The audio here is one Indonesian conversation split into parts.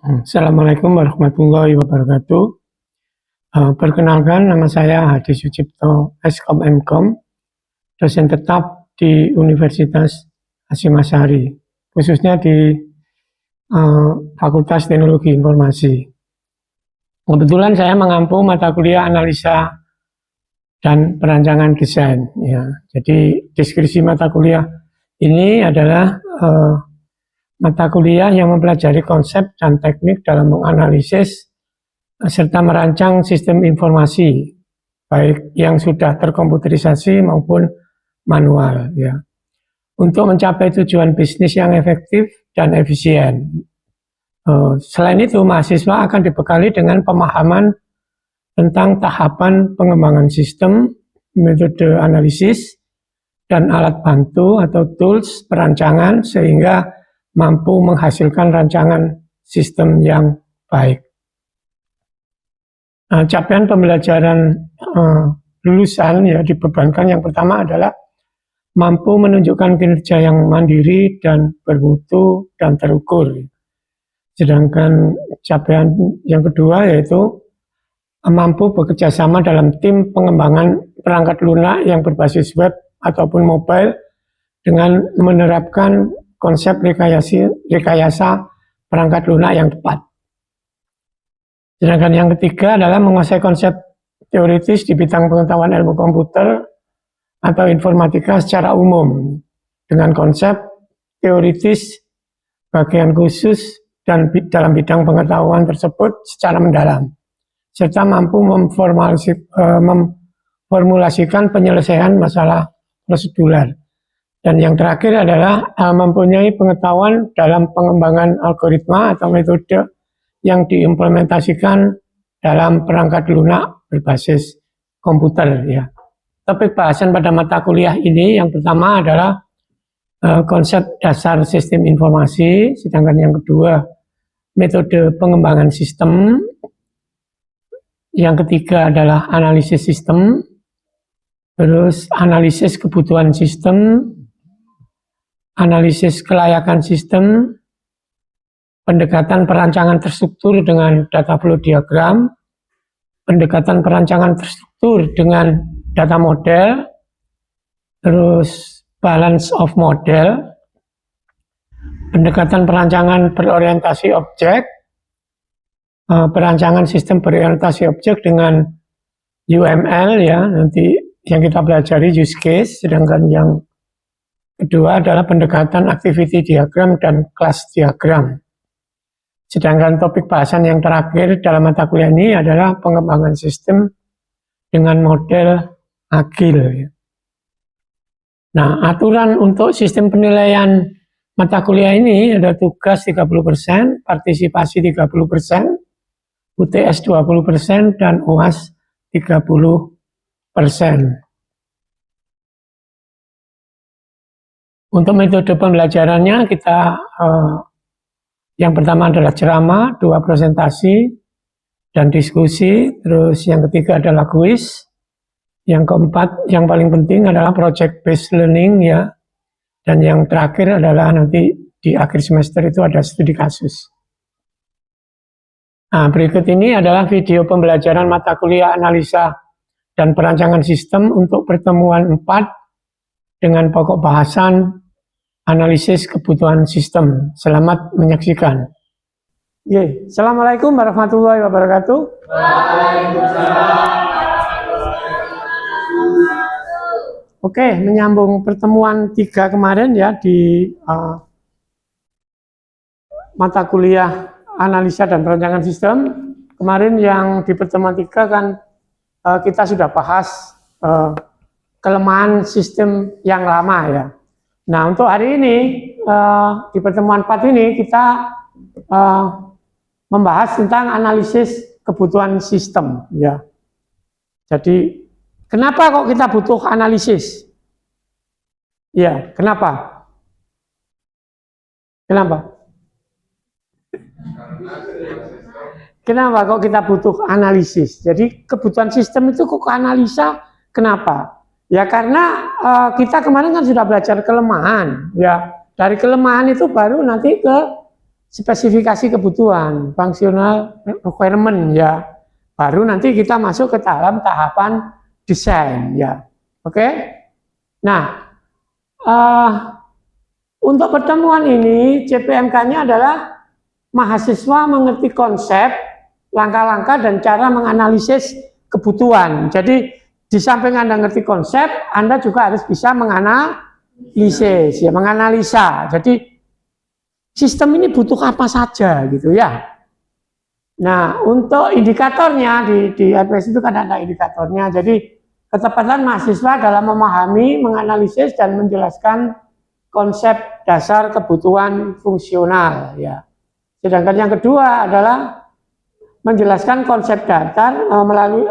Assalamualaikum warahmatullahi wabarakatuh. Perkenalkan, nama saya Hadi Sucipto, Eskom Mkom, dosen tetap di Universitas Hasyim Asy'ari, khususnya di Fakultas Teknologi Informasi. Kebetulan saya mengampu mata kuliah analisa dan perancangan desain. Ya. Jadi deskripsi mata kuliah ini adalah mata kuliah yang mempelajari konsep dan teknik dalam menganalisis serta merancang sistem informasi, baik yang sudah terkomputerisasi maupun manual, ya, untuk mencapai tujuan bisnis yang efektif dan efisien. Selain itu, mahasiswa akan dibekali dengan pemahaman tentang tahapan pengembangan sistem, metode analisis, dan alat bantu atau tools perancangan sehingga mampu menghasilkan rancangan sistem yang baik. Capaian pembelajaran lulusan ya dibebankan yang pertama adalah mampu menunjukkan kinerja yang mandiri dan bermutu dan terukur. Sedangkan capaian yang kedua yaitu mampu bekerjasama dalam tim pengembangan perangkat lunak yang berbasis web ataupun mobile dengan menerapkan konsep rekayasa perangkat lunak yang tepat. Sedangkan yang ketiga adalah menguasai konsep teoritis di bidang pengetahuan ilmu komputer atau informatika secara umum dengan konsep teoritis bagian khusus dan dalam bidang pengetahuan tersebut secara mendalam, serta mampu memformulasikan penyelesaian masalah prosedural. Dan yang terakhir adalah mempunyai pengetahuan dalam pengembangan algoritma atau metode yang diimplementasikan dalam perangkat lunak berbasis komputer. Ya. Topik bahasan pada mata kuliah ini yang pertama adalah konsep dasar sistem informasi, sedangkan yang kedua metode pengembangan sistem, yang ketiga adalah analisis sistem, terus analisis kebutuhan sistem, analisis kelayakan sistem, pendekatan perancangan terstruktur dengan data flow diagram, pendekatan perancangan terstruktur dengan data model, terus balance of model, pendekatan perancangan berorientasi objek, perancangan sistem berorientasi objek dengan UML ya, nanti yang kita pelajari use case, sedangkan yang kedua adalah pendekatan activity diagram dan class diagram. Sedangkan topik bahasan yang terakhir dalam mata kuliah ini adalah pengembangan sistem dengan model agil. Nah, aturan untuk sistem penilaian mata kuliah ini ada tugas 30%, partisipasi 30%, UTS 20%, dan UAS 30%. Untuk metode pembelajarannya kita yang pertama adalah ceramah, 2 presentasi dan diskusi, terus yang ketiga adalah kuis, yang keempat yang paling penting adalah project based learning ya, dan yang terakhir adalah nanti di akhir semester itu ada studi kasus. Nah, berikut ini adalah video pembelajaran mata kuliah analisa dan perancangan sistem untuk pertemuan 4 dengan pokok bahasan analisis kebutuhan sistem. Selamat menyaksikan. Assalamualaikum warahmatullahi wabarakatuh. Waalaikumsalam. Oke, menyambung pertemuan 3 kemarin ya di mata kuliah analisa dan perancangan sistem. Kemarin yang di pertemuan 3 kan kita sudah bahas kelemahan sistem yang lama ya. Nah, untuk hari ini di pertemuan 4 ini kita membahas tentang analisis kebutuhan sistem ya. Jadi kenapa kok kita butuh analisis? Ya, kenapa? Kenapa? Kenapa kok kita butuh analisis? Jadi kebutuhan sistem itu kok analisa, kenapa? Ya karena kita kemarin kan sudah belajar kelemahan, ya dari kelemahan itu baru nanti ke spesifikasi kebutuhan, functional requirement ya. Baru nanti kita masuk ke dalam tahapan desain ya. Oke. Nah, untuk pertemuan ini CPMK-nya adalah mahasiswa mengerti konsep, langkah-langkah dan cara menganalisis kebutuhan. Jadi di samping Anda ngerti konsep, Anda juga harus bisa menganalisis, ya, menganalisa. Jadi sistem ini butuh apa saja gitu ya. Nah, untuk indikatornya di LPS itu kan ada indikatornya. Jadi ketepatan mahasiswa dalam memahami, menganalisis dan menjelaskan konsep dasar kebutuhan fungsional ya. Sedangkan yang kedua adalah menjelaskan konsep dasar melalui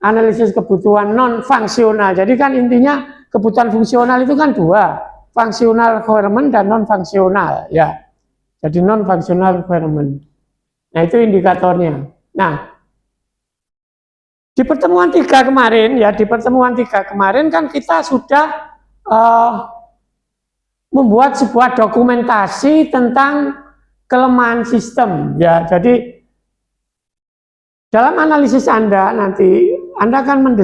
analisis kebutuhan non fungsional. Jadi kan intinya kebutuhan fungsional itu kan dua, functional requirement dan non fungsional ya. Jadi non functional requirement. Nah, itu indikatornya. Nah, di pertemuan 3 kemarin ya, di pertemuan 3 kemarin kan kita sudah membuat sebuah dokumentasi tentang kelemahan sistem ya. Jadi dalam analisis Anda nanti Anda akan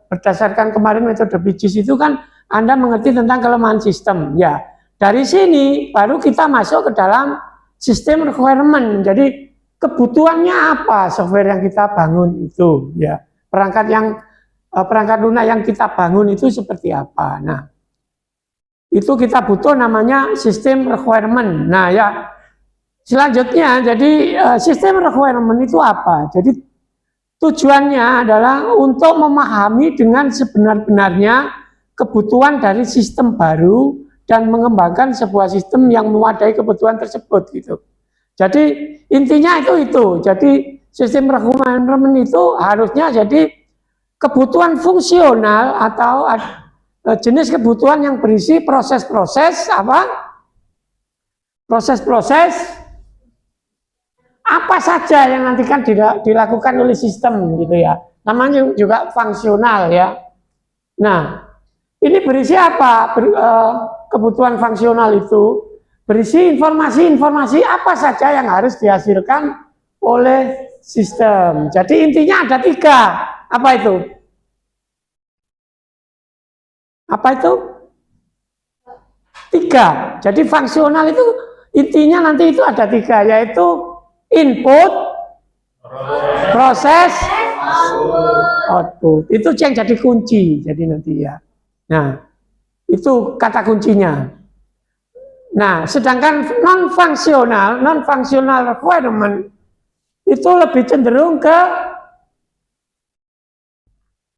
berdasarkan kemarin metode BIJIS itu kan Anda mengerti tentang kelemahan sistem ya. Dari sini baru kita masuk ke dalam sistem requirement. Jadi kebutuhannya apa software yang kita bangun itu ya. Perangkat lunak yang kita bangun itu seperti apa. Nah, itu kita butuh namanya sistem requirement. Nah ya, selanjutnya jadi sistem requirement itu apa? Jadi tujuannya adalah untuk memahami dengan sebenar-benarnya kebutuhan dari sistem baru dan mengembangkan sebuah sistem yang memadai kebutuhan tersebut gitu. Jadi intinya itu. Jadi sistem requirement itu harusnya jadi kebutuhan fungsional atau jenis kebutuhan yang berisi proses-proses apa saja yang nanti kan dilakukan oleh sistem gitu ya. Namanya juga fungsional ya. Nah, ini berisi apa? Kebutuhan fungsional itu berisi informasi-informasi apa saja yang harus dihasilkan oleh sistem. Jadi intinya ada 3. Apa itu? Apa itu? 3. Jadi fungsional itu intinya nanti itu ada 3, yaitu input, proses, output. Itu yang jadi kunci. Jadi nanti ya. Nah, itu kata kuncinya. Nah, sedangkan non-functional requirement itu lebih cenderung ke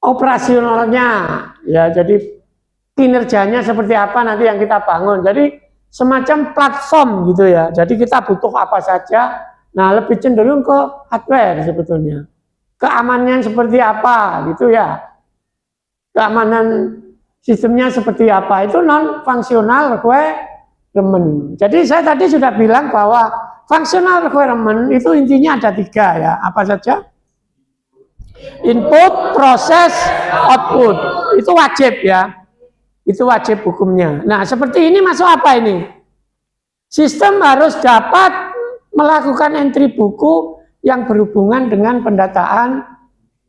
operasionalnya. Ya, jadi kinerjanya seperti apa nanti yang kita bangun. Jadi semacam platform gitu ya. Jadi kita butuh apa saja. Nah, lebih cenderung ke hardware sebetulnya. Keamanannya seperti apa gitu ya. Keamanan sistemnya seperti apa. Itu non-functional requirement. Jadi saya tadi sudah bilang bahwa functional requirement itu intinya ada 3 ya. Apa saja? Input, proses, output. Itu wajib ya. Itu wajib hukumnya. Nah, seperti ini masuk apa ini? Sistem harus dapat melakukan entry buku yang berhubungan dengan pendataan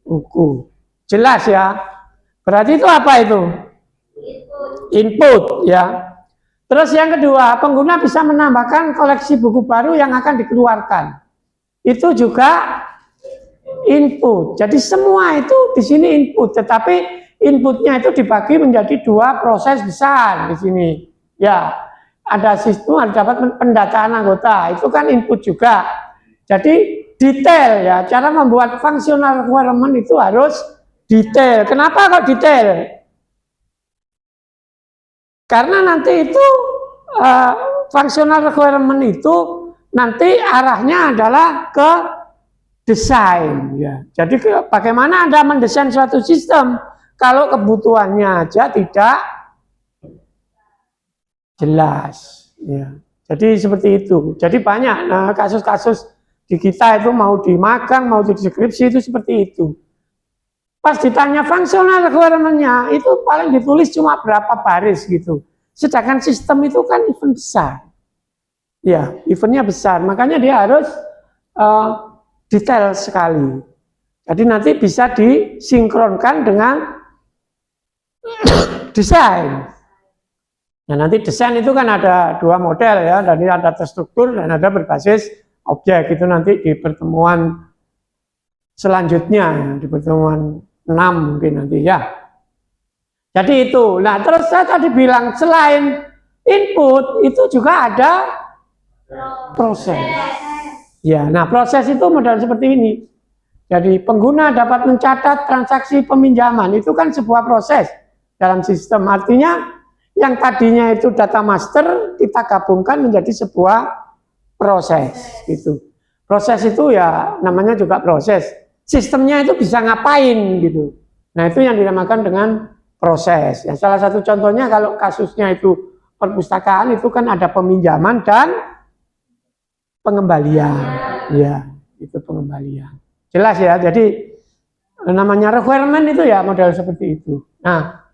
buku. Jelas ya. Berarti itu apa itu? Input ya. Terus yang kedua, pengguna bisa menambahkan koleksi buku baru yang akan dikeluarkan. Itu juga input. Jadi semua itu di sini input, tetapi inputnya itu dibagi menjadi 2 proses besar di sini. Ya, ada sistem, ada dapat pendataan anggota, itu kan input juga. Jadi detail ya, cara membuat functional requirement itu harus detail. Kenapa kok detail? Karena nanti itu functional requirement itu nanti arahnya adalah ke desain ya. Jadi bagaimana Anda mendesain suatu sistem kalau kebutuhannya aja tidak jelas ya. Jadi seperti itu. Jadi banyak kasus-kasus di kita itu mau di magang, mau di deskripsi itu seperti itu. Pas ditanya functional requirement-nya itu paling ditulis cuma berapa baris gitu. Sedangkan sistem itu kan event besar. Ya, eventnya besar, makanya dia harus detail sekali. Jadi nanti bisa disinkronkan dengan desain. Nah, nanti desain itu kan ada dua model ya, dan ada terstruktur dan ada berbasis objek. Itu nanti di pertemuan selanjutnya, ya, di pertemuan 6 mungkin nanti ya. Jadi itu. Nah, terus saya tadi bilang selain input itu juga ada proses. Ya, nah proses itu model seperti ini. Jadi pengguna dapat mencatat transaksi peminjaman, itu kan sebuah proses dalam sistem. Artinya yang tadinya itu data master kita gabungkan menjadi sebuah proses gitu. Proses itu ya namanya juga proses. Sistemnya itu bisa ngapain gitu. Nah, itu yang dinamakan dengan proses. Ya, salah satu contohnya kalau kasusnya itu perpustakaan itu kan ada peminjaman dan pengembalian. Ya, itu pengembalian. Jelas ya. Jadi namanya requirement itu ya model seperti itu. Nah,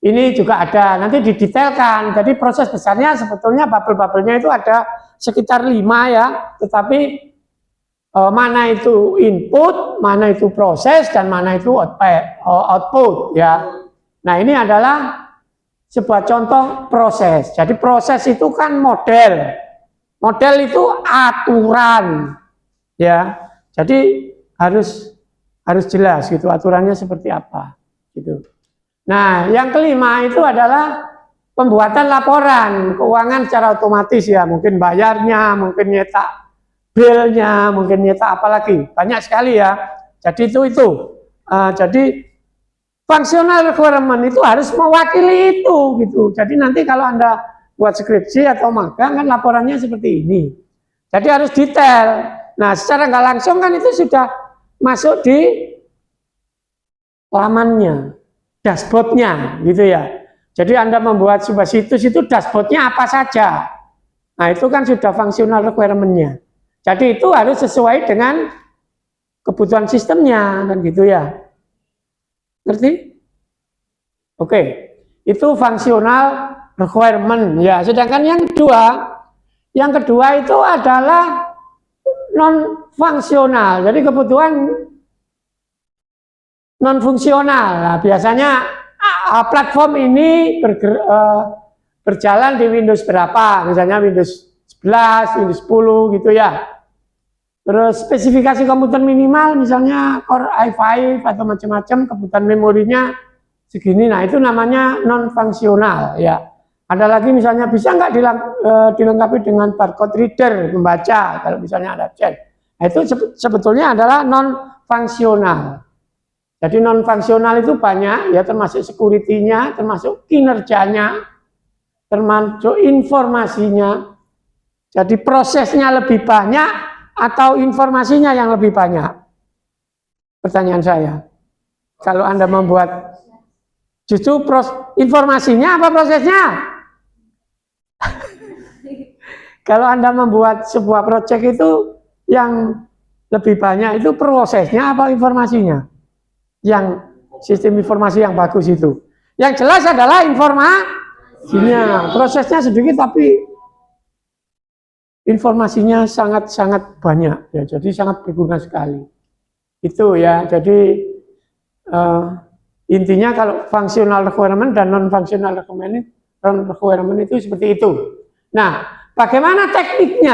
ini juga ada, nanti didetailkan. Jadi proses besarnya sebetulnya bubble-bubble-nya itu ada sekitar 5 ya. Tetapi mana itu input, mana itu proses, dan mana itu output ya. Nah, ini adalah sebuah contoh proses. Jadi proses itu kan model. Model itu aturan. Ya. Jadi harus jelas gitu aturannya seperti apa gitu. Nah, yang kelima itu adalah pembuatan laporan keuangan secara otomatis ya, mungkin bayarnya, mungkin nyetak bilnya, mungkin nyetak apalagi, banyak sekali ya. Jadi itu. Jadi functional requirement itu harus mewakili itu gitu. Jadi nanti kalau Anda buat skripsi atau magang kan laporannya seperti ini. Jadi harus detail. Nah, secara nggak langsung kan itu sudah masuk di lamannya, dashboardnya gitu ya. Jadi Anda membuat sebuah situs itu dashboardnya apa saja. Nah, itu kan sudah functional requirement-nya. Jadi itu harus sesuai dengan kebutuhan sistemnya kan gitu ya. Ngerti? Oke. Itu functional requirement ya. Sedangkan yang kedua itu adalah non fungsional. Jadi kebutuhan non fungsional. Nah, biasanya platform ini berjalan di Windows berapa? Misalnya Windows 11, Windows 10 gitu ya. Terus spesifikasi komputer minimal misalnya Core i5 atau macam-macam, kebutuhan memorinya segini. Nah, itu namanya non fungsional ya. Ada lagi misalnya bisa nggak dilengkapi dengan barcode reader, membaca kalau misalnya ada chat. Nah, itu sebetulnya adalah non fungsional. Jadi non fungsional itu banyak ya, termasuk security-nya, termasuk kinerjanya, termasuk informasinya. Jadi prosesnya lebih banyak atau informasinya yang lebih banyak? Pertanyaan saya. Kalau Anda membuat justru informasinya apa prosesnya? Kalau Anda membuat sebuah proyek itu yang lebih banyak itu prosesnya apa informasinya? Yang sistem informasi yang bagus itu. Yang jelas adalah informasinya. Prosesnya sedikit tapi informasinya sangat-sangat banyak ya. Jadi sangat berguna sekali. Itu ya. Jadi intinya kalau functional requirement dan non functional requirement itu seperti itu. Nah, bagaimana tekniknya?